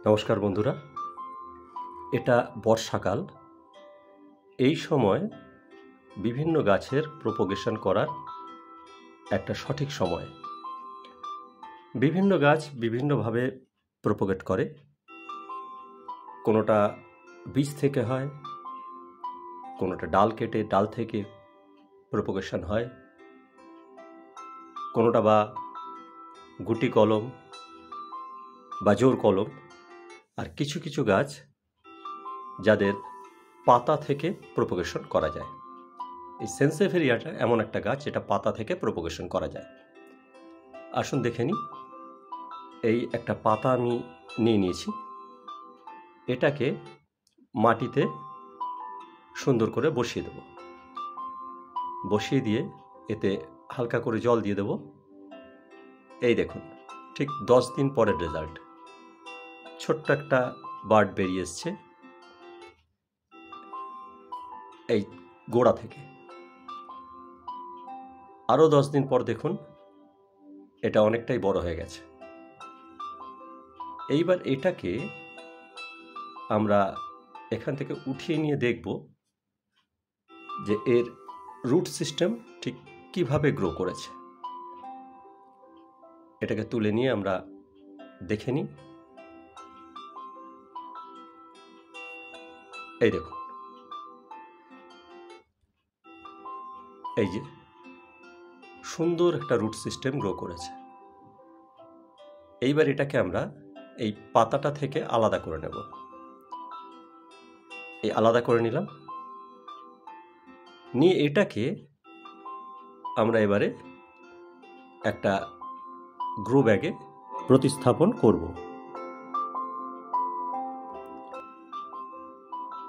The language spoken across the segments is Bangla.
নমস্কার বন্ধুরা, এটা বর্ষাকাল। এই সময় বিভিন্ন গাছের প্রোপোগেশন করার একটা সঠিক সময়। বিভিন্ন গাছ বিভিন্নভাবে প্রোপোগেট করে। কোনোটা বীজ থেকে হয়, কোনোটা ডাল কেটে ডাল থেকে প্রোপোগেশন হয়, কোনোটা বা গুটি কলম বা জোর কলম, আর কিছু কিছু গাছ যাদের পাতা থেকে প্রোপোগেশন করা যায়। এই সেন্সেভেরিয়াটা এমন একটা গাছ যেটা পাতা থেকে প্রোপোগেশন করা যায়। আসুন দেখে নিই। এই একটা পাতা আমি নিয়ে নিয়েছি, এটাকে মাটিতে সুন্দর করে বসিয়ে দেব। বসিয়ে দিয়ে এতে হালকা করে জল দিয়ে দেব। এই দেখুন, ঠিক 10 দিন পরের রেজাল্ট। ছোট্ট একটা বার্ড বেরিয়ে এসছে এই গোড়া থেকে। আরও 10 দিন পর দেখুন, এটা অনেকটাই বড় হয়ে গেছে। এইবার এটাকে আমরা এখান থেকে উঠিয়ে নিয়ে দেখব যে এর রুট সিস্টেম ঠিক কিভাবে গ্রো করেছে। এটাকে তুলে নিয়ে আমরা দেখে নিই। এই দেখুন, এই যে সুন্দর একটা রুট সিস্টেম গ্রো করেছে। এইবার এটাকে আমরা এই পাতাটা থেকে আলাদা করে নেব। এই আলাদা করে নিলাম, নিয়ে এটাকে আমরা এবারে একটা গ্রো ব্যাগে প্রতিস্থাপন করব।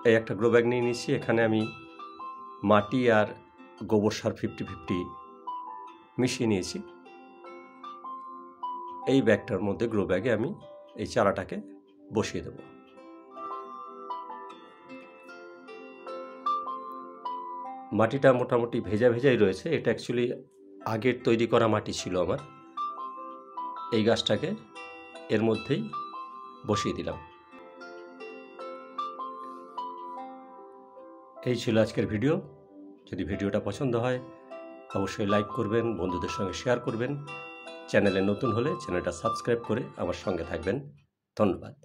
এই একটা গ্রো ব্যাগ নিয়ে নিচ্ছি। এখানে আমি মাটি আর গোবর সার 50-50 মিশিয়ে নিয়েছি। এই ব্যাগটার মধ্যে, গ্রো ব্যাগে আমি এই চারাটাকে বসিয়ে দেব। মাটিটা মোটামুটি ভেজা ভেজাই রয়েছে। এটা অ্যাকচুয়ালি আগের তৈরি করা মাটি ছিল আমার। এই গাছটাকে এর মধ্যেই বসিয়ে দিলাম। এই ছিল আজকের ভিডিও। যদি ভিডিওটা পছন্দ হয় অবশ্যই লাইক করবেন, বন্ধুদের সঙ্গে শেয়ার করবেন। চ্যানেলে নতুন হলে চ্যানেলটা সাবস্ক্রাইব করে আমার সঙ্গে থাকবেন। ধন্যবাদ।